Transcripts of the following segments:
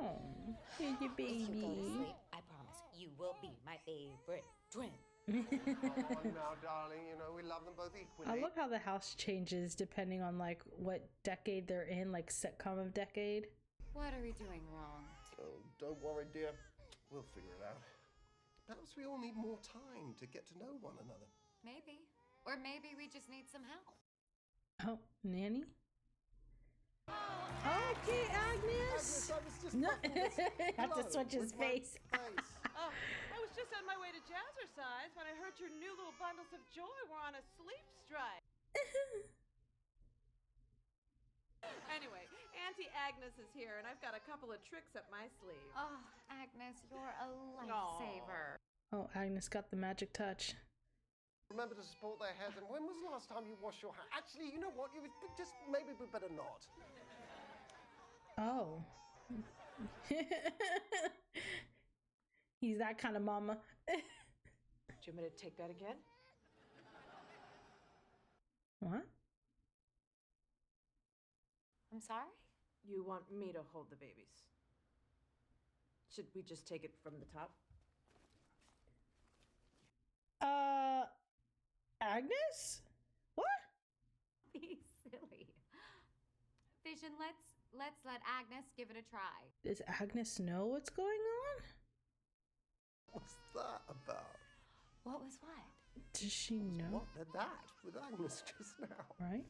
Oh, here's your If you go to baby. sleep, I promise you will be my favorite twin. Come on now, darling. You know we love them both I equally. love how the house changes depending on like what decade they're in, like sitcom of decade. What are we doing wrong? Oh, don't worry, dear. We'll figure it out. Perhaps we all need more time to get to know one another. Maybe. Or maybe we just need some help. Oh, nanny? Okay, Agnes! Agnes, I was just No, fucking this. have to Hello, switch his with my face. I was just on my way to Jazzercise when I heard your new little bundles of joy were on a sleep strike. Anyway, Auntie Agnes is here, and I've got a couple of tricks up my sleeve. Oh, Agnes, you're a lifesaver. Oh, Agnes got the magic touch. Remember to support their heads. And when was the last time you washed your hair? Actually, you know what? You just maybe we better not. Oh. He's that kind of mama. Do you want me to take that again? What? I'm sorry? You want me to hold the babies? Should we just take it from the top? Agnes? What? Be silly. Vision, let's let Agnes give it a try. Does Agnes know what's going on? What's that about? What was what? Does she know? What did that with Agnes just now? Right?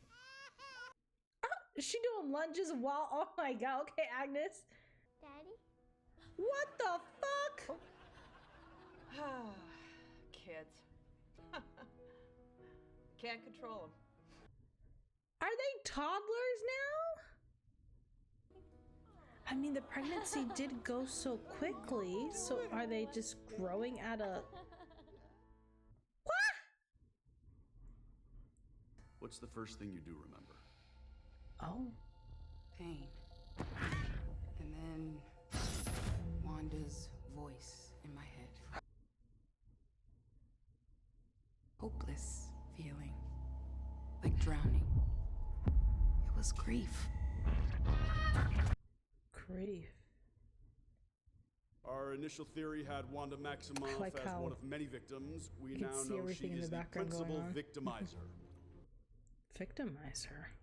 Oh, is she doing lunges while? Oh my god, okay, Agnes. Daddy? What the fuck? Kids. Can't control them. Are they toddlers now? I mean, the pregnancy did go so quickly, so are they just growing at a... What? What's the first thing you do remember? Oh. Pain. And then Wanda's voice in my head. Hopeless feeling. Like drowning. It was grief. Grief. Our initial theory had Wanda Maximoff like as how one of many victims. We you now can see know she everything in the is the background going principal on. victimizer. Victimize her.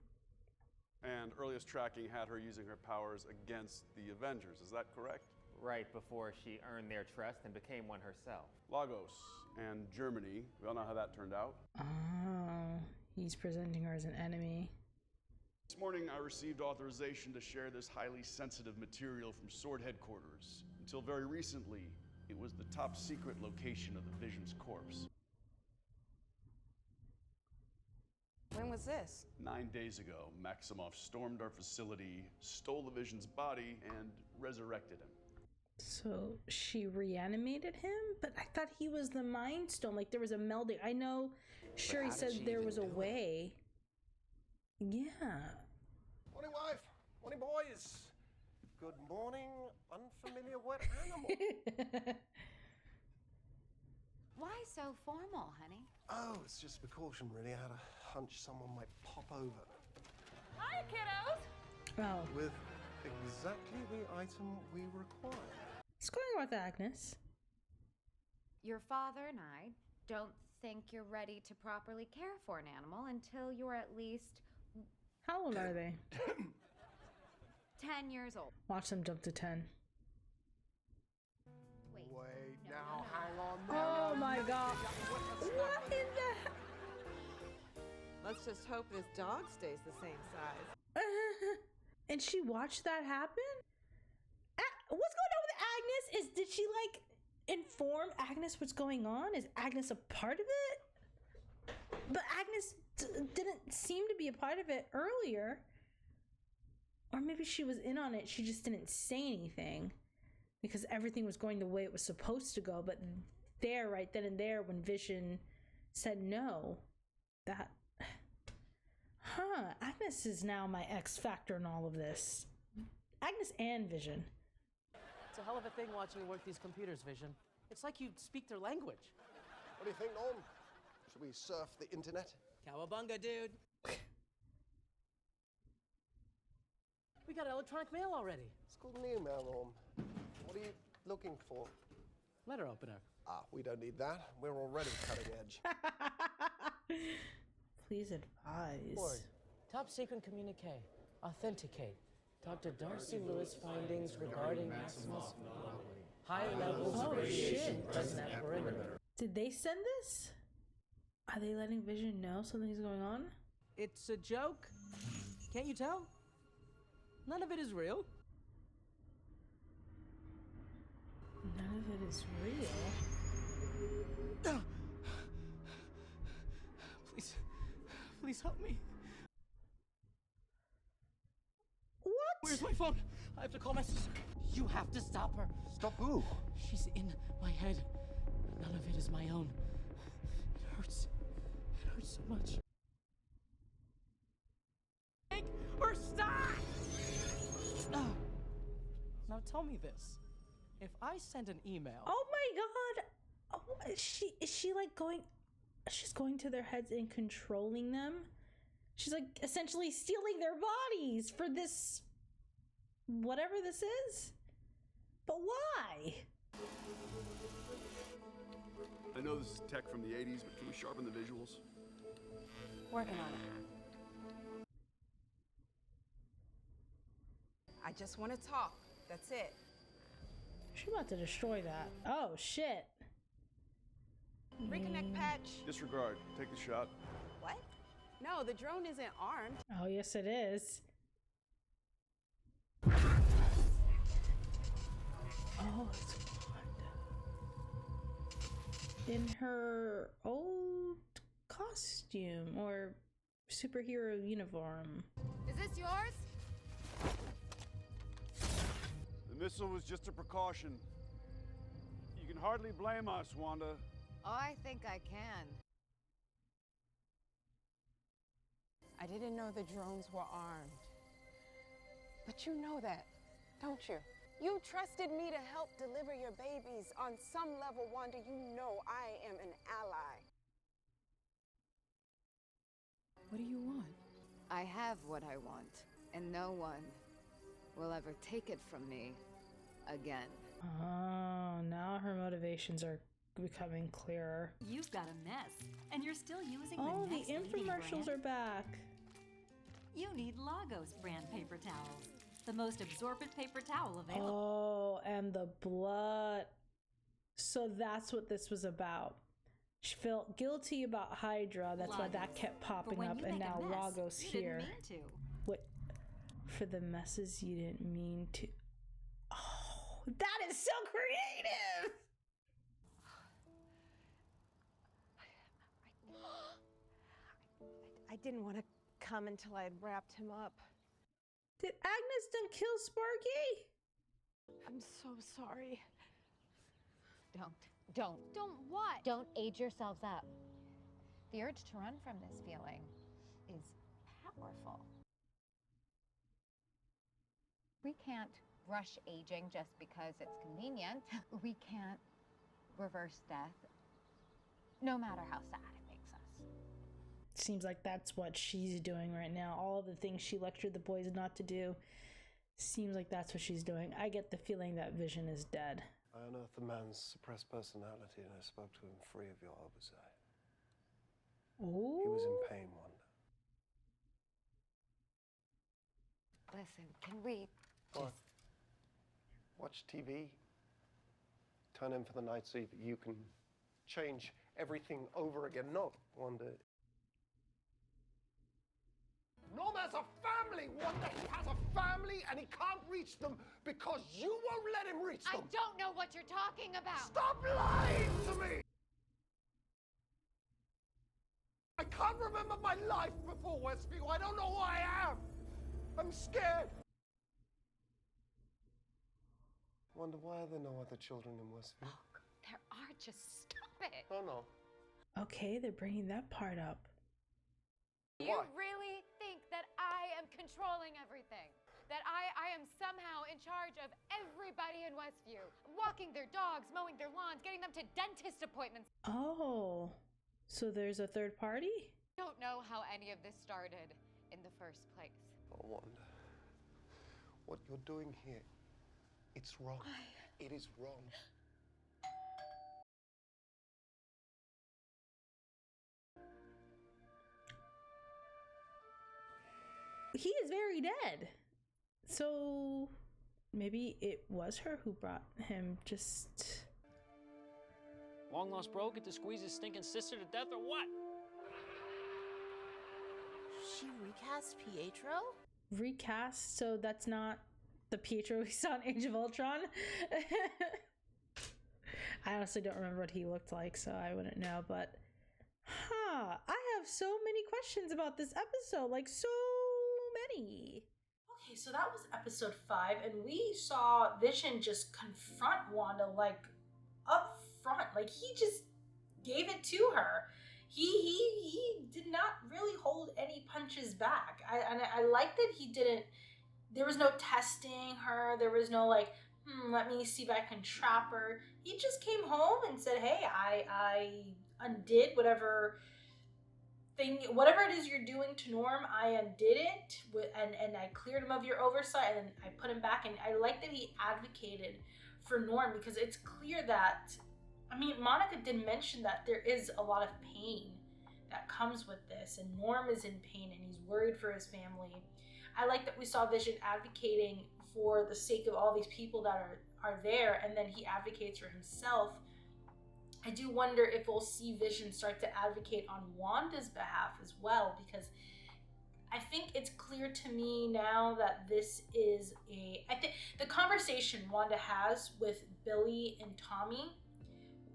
And earliest tracking had her using her powers against the Avengers. Is that correct? Right before she earned their trust and became one herself. Lagos and Germany. We all know how that turned out. Oh, he's presenting her as an enemy. This morning, I received authorization to share this highly sensitive material from Sword Headquarters. Until very recently, it was the top secret location of the Vision's corpse. When was this? 9 days ago, Maximoff stormed our facility, stole the Vision's body, and resurrected him. So she reanimated him? But I thought he was the Mind Stone. Like there was a melding. I know Shuri how did said she there even was a do it? way. Yeah. Morning, wife. Morning, boys. Good morning, unfamiliar wet animal. Why so formal, honey? Oh, it's just precaution, really. I had a hunch someone might pop over Hiya, kiddos! Oh. with exactly the item we require. What's going on with Agnes? Your father and I don't think you're ready to properly care for an animal until you're at least How old are they? 10 years old. Watch them jump to 10. Wait. Wait, No, now, no, no. hang on. Oh my god. What in the... Let's just hope this dog stays the same size. And she watched that happen? What's going on with Agnes? Did she like inform Agnes what's going on? Is Agnes a part of it? But Agnes didn't seem to be a part of it earlier. Or maybe she was in on it, she just didn't say anything. Because everything was going the way it was supposed to go. But there, right then and there, when Vision said no, that... Huh, Agnes is now my X factor in all of this. Agnes and Vision. It's a hell of a thing watching you work these computers, Vision. It's like you speak their language. What do you think, Norm? Should we surf the internet? Cowabunga, dude. We got electronic mail already. It's called an email, Norm. What are you looking for? Letter opener. Ah, we don't need that. We're already cutting edge. Please advise. Ward, top secret communique. Authenticate. Dr. Darcy Lewis findings regarding Maximus. High levels of radiation present at perimeter. Did they send this? Are they letting Vision know something's going on? It's a joke. Can't you tell? None of it is real. None of it is real. Please help me. What? Where's my phone? I have to call my sister. You have to stop her. Stop who? She's in my head. None of it is my own. It hurts. It hurts so much. Make her stop! Now tell me this. If I send an email... Oh my god! Oh, is she like going... She's going to their heads and controlling them? She's like essentially stealing their bodies for this... whatever this is? But why? I know this is tech from the 80s, but can we sharpen the visuals? Working on it. I just want to talk. That's it. She's about to destroy that. Oh shit. Reconnect patch. Disregard. Take the shot. What? No, the drone isn't armed. Oh yes it is. Oh, it's Wanda. In her old costume or superhero uniform. Is this yours? The missile was just a precaution. You can hardly blame us, Wanda. Oh, I think I can. I didn't know the drones were armed. But you know that, don't you? You trusted me to help deliver your babies. On some level, Wanda, you know I am an ally. What do you want? I have what I want, and no one will ever take it from me again. Oh, now her motivations are becoming clearer. You've got a mess, and you're still using Oh, the next the leading infomercials brand? are back. You need Lagos brand paper towels, the most absorbent paper towel available. Oh, and the blood. So that's what this was about. She felt guilty about Hydra. That's why that Lagos. kept For popping when up, you and make a now mess, Lagos you here. didn't mean to. What? For the messes you didn't mean to. Oh, that is so creative. I didn't want to come until I had wrapped him up. Did Agnes done kill Sparky? I'm so sorry. Don't what? Don't age yourselves up. The urge to run from this feeling is powerful. We can't rush aging just because it's convenient. We can't reverse death, no matter how sad it makes us. Seems like that's what she's doing right now. All of the things she lectured the boys not to do. Seems like that's what she's doing. I get the feeling that Vision is dead. I unearthed the man's suppressed personality and I spoke to him free of your oversight. Ooh. He was in pain, Wanda. Listen, can we What? Watch TV. Turn in for the night so that you can change everything over again. Not, Wanda. Norm has a family, Wanda. He has a family and he can't reach them because you won't let him reach I them. don't know what you're talking about. Stop lying to me! I can't remember my life before Westview. I don't know who I am. I'm scared. Wonder why are there no other children in Westview? There are. Just stop it. Oh no. Okay, they're bringing that part up. You Why? really think that I am controlling everything? That I am somehow in charge of everybody in Westview? Walking their dogs, mowing their lawns, getting them to dentist appointments. Oh, so there's a third party? I don't know how any of this started in the first place. Oh, Wanda. What you're doing here, it's wrong. It is wrong. He is very dead. So maybe it was her who brought him. Just Long lost bro get to squeeze his stinking sister to death or what? She recast Pietro? Recast, so that's not the Pietro we saw in Age of Ultron. I honestly don't remember what he looked like, so I wouldn't know, but I have so many questions about this episode, like so many. Okay, so that was episode 5, and we saw Vision just confront Wanda like up front, like he just gave it to her. He did not really hold any punches back. I like that he didn't. There was no testing her. There was no like, let me see if I can trap her. He just came home and said, hey, I undid whatever it is you're doing to Norm. I undid it, and I cleared him of your oversight, and then I put him back. And I like that he advocated for Norm, because it's clear that, I mean, Monica did mention that there is a lot of pain that comes with this, and Norm is in pain, and he's worried for his family. I like that we saw Vision advocating for the sake of all these people that are there, and then he advocates for himself. I do wonder if we'll see Vision start to advocate on Wanda's behalf as well, because I think it's clear to me now that this is I think the conversation Wanda has with Billy and Tommy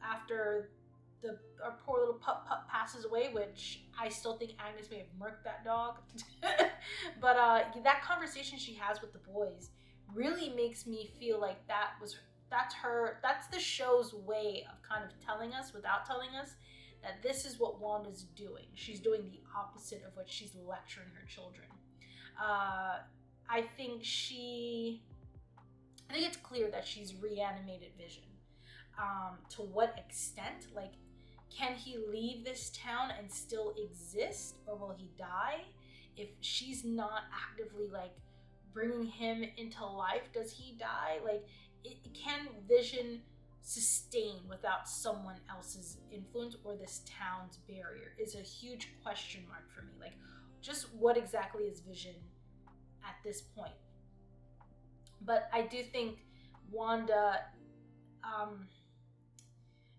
after our poor little pup passes away, which I still think Agnes may have murked that dog. But that conversation she has with the boys really makes me feel like that's the show's way of kind of telling us, without telling us, that this is what Wanda's doing. She's doing the opposite of what she's lecturing her children. I think it's clear that she's reanimated Vision. To what extent? Like, can he leave this town and still exist, or will he die? If she's not actively like bringing him into life, does he die? Like, can Vision sustain without someone else's influence, or this town's barrier is a huge question mark for me. Like, just what exactly is Vision at this point? But I do think Wanda,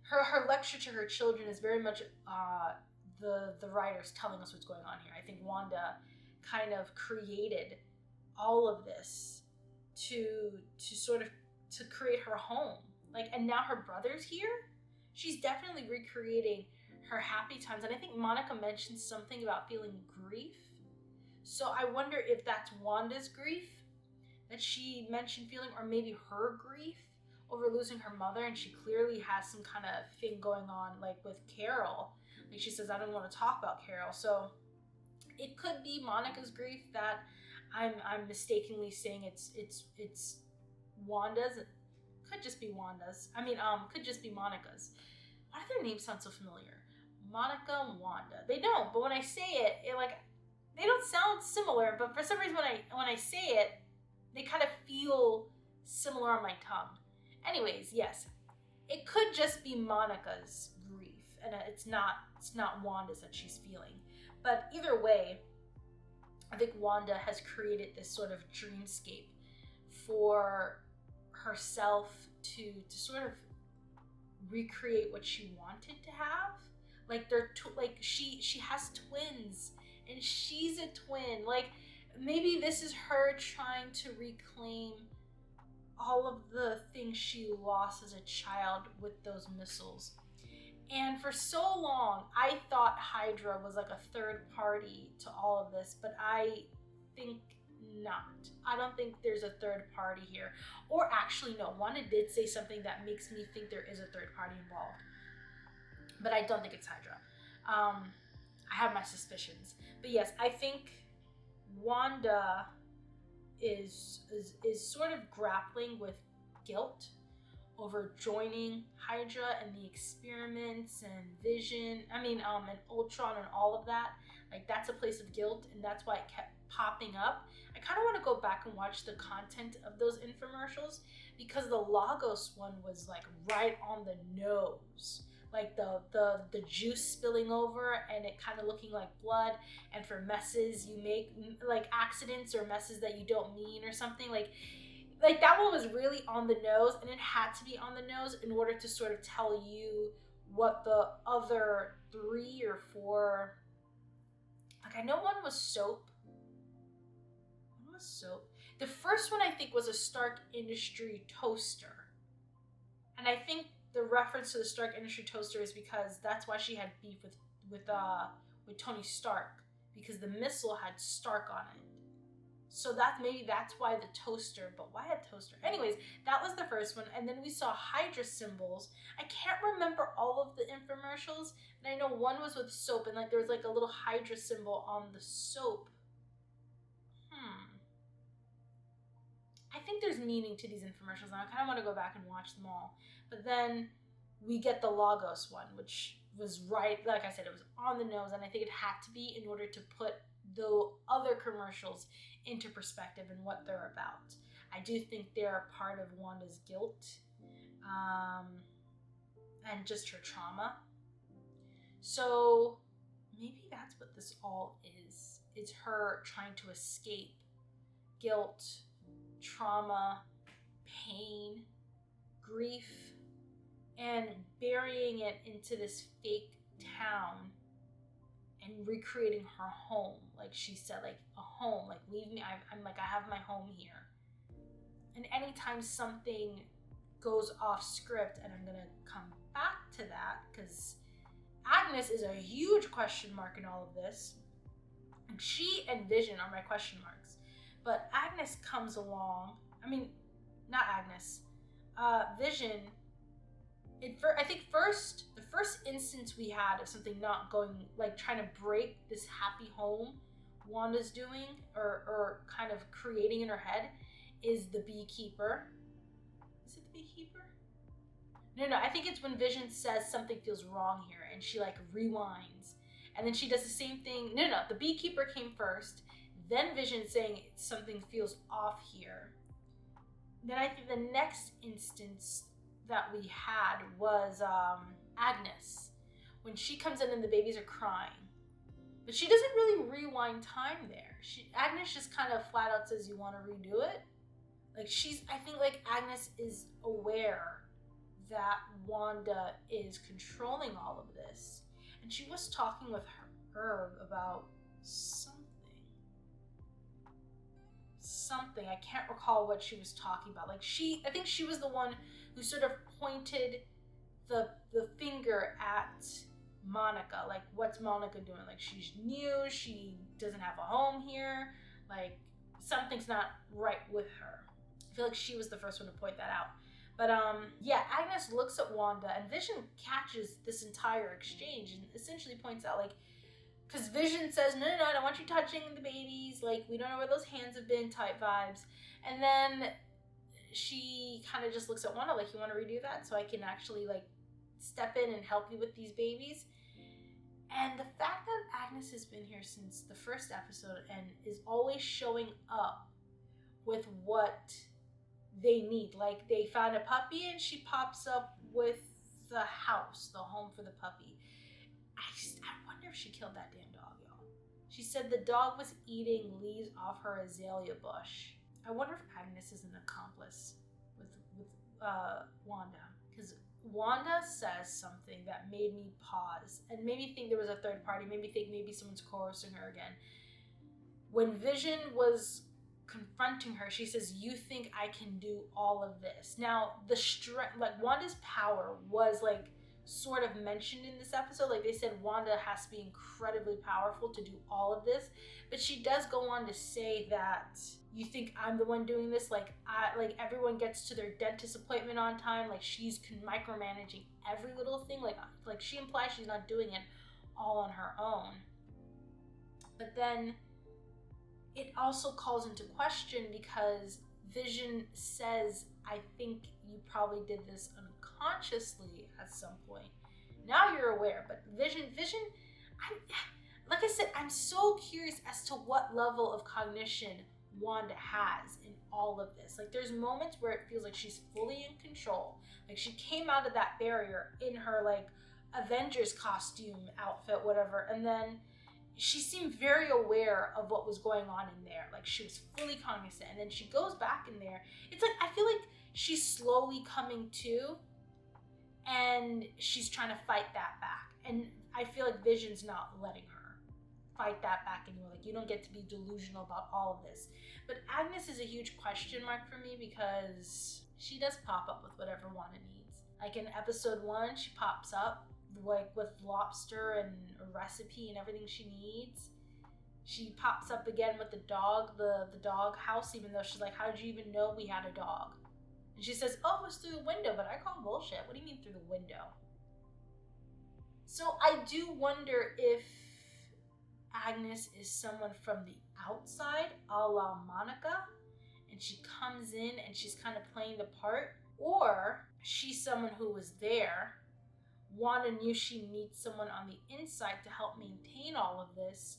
her lecture to her children is very much the writers telling us what's going on here. I think Wanda kind of created all of this to sort of to create her home. Like, and now her brother's here. She's definitely recreating her happy times. And I think Monica mentioned something about feeling grief. So I wonder if that's Wanda's grief that she mentioned feeling, or maybe her grief over losing her mother, and she clearly has some kind of thing going on, like with Carol. Like, she says, I don't want to talk about Carol. So it could be Monica's grief that I'm mistakenly saying it's Wanda's. It could just be Wanda's. I mean, could just be Monica's. Why do their names sound so familiar? Monica and Wanda. They don't, but when I say it like, they don't sound similar, but for some reason when I say it, they kind of feel similar on my tongue. Anyways, yes, it could just be Monica's grief, and it's not Wanda's that she's feeling. But either way, I think Wanda has created this sort of dreamscape for herself to sort of recreate what she wanted to have. Like, she has twins, and she's a twin. Like, maybe this is her trying to reclaim all of the things she lost as a child with those missiles. And for so long, I thought Hydra was like a third party to all of this, but I think not. I don't think there's a third party here. Or actually, no, Wanda did say something that makes me think there is a third party involved. But I don't think it's Hydra. I have my suspicions. But yes, I think Wanda is sort of grappling with guilt over joining Hydra and the experiments and Vision, and Ultron and all of that. Like, that's a place of guilt, and that's why it kept popping up. I kind of want to go back and watch the content of those infomercials because the Lagos one was like right on the nose. Like the juice spilling over and it kind of looking like blood, and for messes you make, like accidents or messes that you don't mean or something, like that one was really on the nose, and it had to be on the nose in order to sort of tell you what the other 3 or 4, like I know one was soap. One was soap. The first one I think was a Stark Industry toaster, and I think the reference to the Stark Industry toaster is because that's why she had beef with Tony Stark, because the missile had Stark on it. So maybe that's why the toaster, but why a toaster? Anyways, that was the first one. And then we saw Hydra symbols. I can't remember all of the infomercials. And I know one was with soap, and like there was like a little Hydra symbol on the soap. I think there's meaning to these infomercials, and I kind of want to go back and watch them all. But then we get the Lagos one, which was right, like I said, it was on the nose, and I think it had to be in order to put the other commercials into perspective and what they're about. I do think they're a part of Wanda's guilt and just her trauma. So maybe that's what this all is. It's her trying to escape guilt, trauma, pain, grief, and burying it into this fake town and recreating her home. Like she said, like a home, like leave me, I'm like, I have my home here. And anytime something goes off script, and I'm gonna come back to that because Agnes is a huge question mark in all of this. And she and Vision are my question marks. But Agnes comes along, I mean, not Agnes, Vision, I think the first instance we had of something not going, like trying to break this happy home Wanda's doing or kind of creating in her head is the beekeeper. Is it the beekeeper? No, I think it's when Vision says something feels wrong here and she like rewinds. And then she does the same thing. No, the beekeeper came first. Then Vision saying something feels off here. Then I think the next instance that we had was Agnes, when she comes in and the babies are crying. But she doesn't really rewind time there. Agnes just kind of flat out says, you want to redo it? Like I think like Agnes is aware that Wanda is controlling all of this. And she was talking with Herb about something. I can't recall what she was talking about. Like I think she was the one who sort of pointed the finger at Monica. Like, what's Monica doing? Like, she's new, she doesn't have a home here, like something's not right with her. I feel like she was the first one to point that out. But yeah, Agnes looks at Wanda and Vision catches this entire exchange and essentially points out, like, because Vision says, no, I don't want you touching the babies. Like, we don't know where those hands have been, type vibes. And then she kind of just looks at Wanda like, you want to redo that so I can actually, like, step in and help you with these babies? And the fact that Agnes has been here since the first episode and is always showing up with what they need. Like, they found a puppy and she pops up with the house, the home for the puppy. I wonder if she killed that damn dog, y'all. She said the dog was eating leaves off her azalea bush. I wonder if Agnes is an accomplice with Wanda. Because Wanda says something that made me pause and made me think there was a third party, made me think maybe someone's coercing her again. When Vision was confronting her, she says, you think I can do all of this? Now, the strength, like Wanda's power was like sort of mentioned in this episode. Like they said Wanda has to be incredibly powerful to do all of this, but she does go on to say that you think I'm the one doing this? Like everyone gets to their dentist appointment on time. Like she's micromanaging every little thing. Like she implies she's not doing it all on her own. But then it also calls into question because Vision says, I think you probably did this unconsciously at some point. Now you're aware, but Vision, like I said, I'm so curious as to what level of cognition Wanda has in all of this. Like, there's moments where it feels like she's fully in control. Like, she came out of that barrier in her, like, Avengers costume outfit, whatever, and then she seemed very aware of what was going on in there. Like, she was fully cognizant, and then she goes back in there. It's like, I feel like she's slowly coming to, and she's trying to fight that back. And I feel like Vision's not letting her fight that back anymore. Like, you don't get to be delusional about all of this. But Agnes is a huge question mark for me because she does pop up with whatever Wanda needs. Like in episode 1, she pops up like with lobster and a recipe and everything she needs. She pops up again with the dog, the dog house, even though she's like, how did you even know we had a dog? And she says, oh, it was through the window, but I call bullshit. What do you mean through the window? So I do wonder if Agnes is someone from the outside, a la Monica, and she comes in and she's kind of playing the part, or she's someone who was there. Wanda knew she needs someone on the inside to help maintain all of this,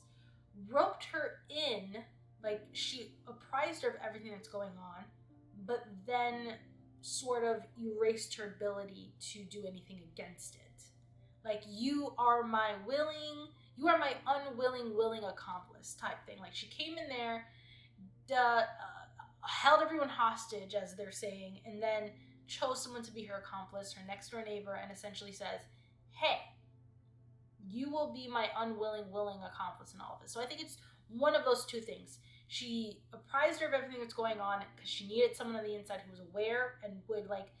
roped her in, like she apprised her of everything that's going on, but then sort of erased her ability to do anything against it. Like, you are my unwilling, willing accomplice type thing. Like, she came in there, held everyone hostage, as they're saying, and then chose someone to be her accomplice, her next door neighbor, and essentially says, hey, you will be my unwilling, willing accomplice in all of this. So I think it's one of those two things. She apprised her of everything that's going on because she needed someone on the inside who was aware and would, like,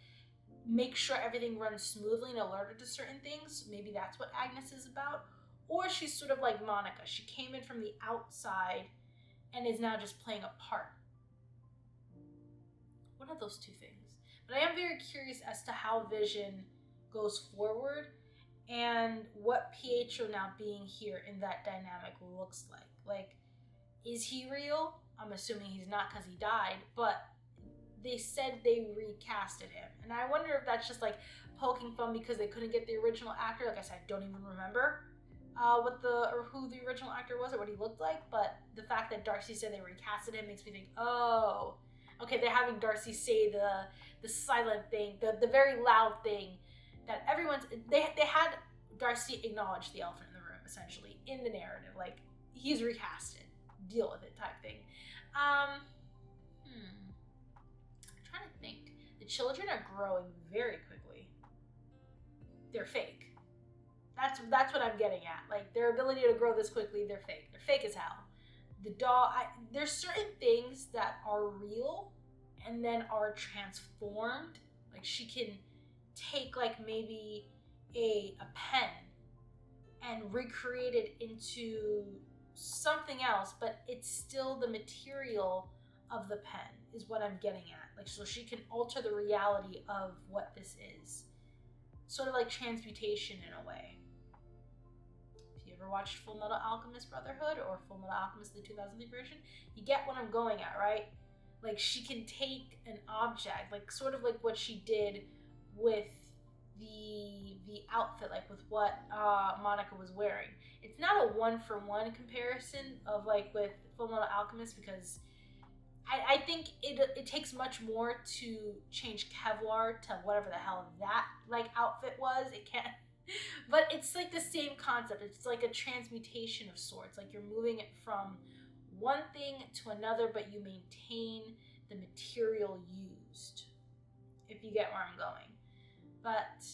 make sure everything runs smoothly and alert her to certain things. Maybe that's what Agnes is about. Or she's sort of like Monica. She came in from the outside and is now just playing a part. One of those two things. But I am very curious as to how Vision goes forward and what Pietro now being here in that dynamic looks like. Like, is he real? I'm assuming he's not because he died, but they said they recasted him. And I wonder if that's just like poking fun because they couldn't get the original actor. Like I said, I don't even remember who the original actor was or what he looked like. But the fact that Darcy said they recasted him makes me think, oh, okay, they're having Darcy say the silent thing, the very loud thing that they had Darcy acknowledge the elephant in the room, essentially, in the narrative. Like, he's recasted. Deal with it type thing. I'm trying to think. The children are growing very quickly. They're fake. That's what I'm getting at. Like, their ability to grow this quickly, they're fake. They're fake as hell. The dog, there's certain things that are real and then are transformed. Like, she can take, like, maybe a pen and recreate it into something else, but it's still the material of the pen is what I'm getting at. Like, so she can alter the reality of what this is. Sort of like transmutation in a way. If you ever watched Full Metal Alchemist Brotherhood or Full Metal Alchemist the 2003 version, you get what I'm going at, right? Like, she can take an object, like sort of like what she did with the outfit, like with what Monica was wearing. It's not a one-for-one comparison of like with Full Metal Alchemist because I think it takes much more to change Kevlar to whatever the hell that like outfit was. It can't, but it's like the same concept. It's like a transmutation of sorts. Like, you're moving it from one thing to another, but you maintain the material used, if you get where I'm going. But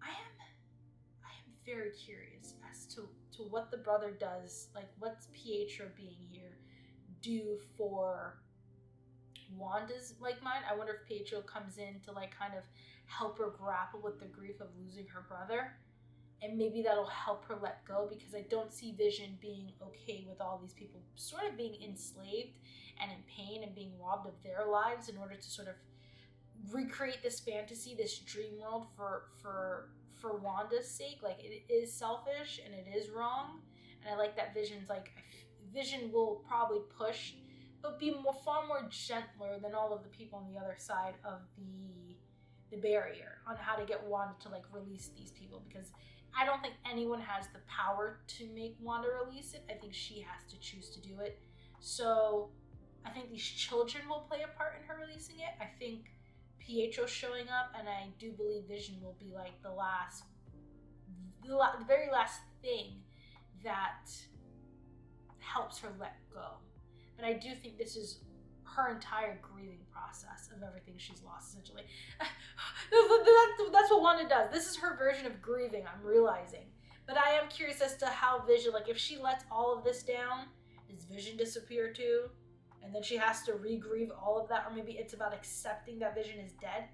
I am very curious as to what the brother does. Like, what's Pietro being here do for Wanda's like mind? I wonder if Pietro comes in to like kind of help her grapple with the grief of losing her brother, and maybe that'll help her let go, because I don't see Vision being okay with all these people sort of being enslaved and in pain and being robbed of their lives in order to sort of recreate this fantasy, this dream world for Wanda's sake. Like, it is selfish and it is wrong, and I like that Vision's like, Vision will probably push, but be far more gentler than all of the people on the other side of the barrier on how to get Wanda to like release these people, because I don't think anyone has the power to make Wanda release it. I think she has to choose to do it. So I think these children will play a part in her releasing it. I think Pietro showing up, and I do believe Vision will be like the very last thing that helps her let go. But I do think this is her entire grieving process of everything she's lost, essentially. That's what Wanda does. This is her version of grieving, I'm realizing. But I am curious as to how Vision, like if she lets all of this down, does Vision disappear too? And then she has to re-grieve all of that, or maybe it's about accepting that Vision is dead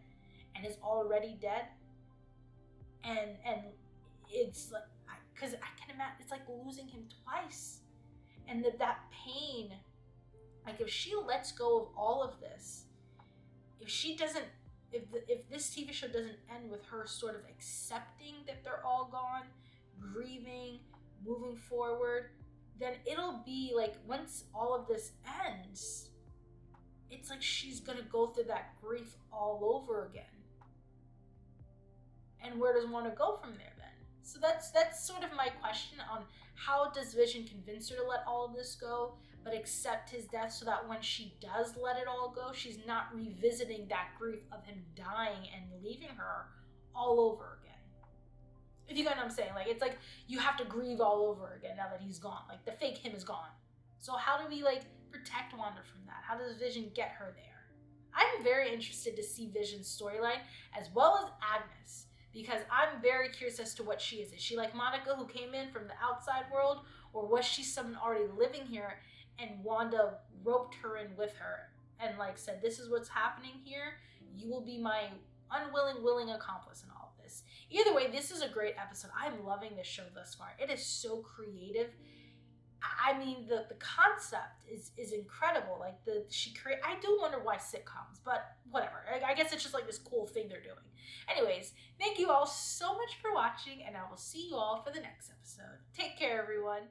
and is already dead. And it's like, because I can imagine, it's like losing him twice. And that pain, like if she lets go of all of this, if she doesn't, if this TV show doesn't end with her sort of accepting that they're all gone, grieving, moving forward, then it'll be like, once all of this ends, it's like she's gonna go through that grief all over again. And where does Wanda go from there then? So that's sort of my question on how does Vision convince her to let all of this go, but accept his death, so that when she does let it all go, she's not revisiting that grief of him dying and leaving her all over again. If you get what I'm saying, like it's like you have to grieve all over again now that he's gone. Like the fake him is gone. So how do we like protect Wanda from that? How does Vision get her there? I'm very interested to see Vision's storyline as well as Agnes, because I'm very curious as to what she is. Is she like Monica, who came in from the outside world, or was she someone already living here and Wanda roped her in with her and like said, this is what's happening here. You will be my unwilling, willing accomplice in all of this. Either way, this is a great episode. I'm loving this show thus far. It is so creative. I mean, the concept is incredible. Like I do wonder why sitcoms, but whatever. I guess it's just like this cool thing they're doing. Anyways, thank you all so much for watching, and I will see you all for the next episode. Take care, everyone.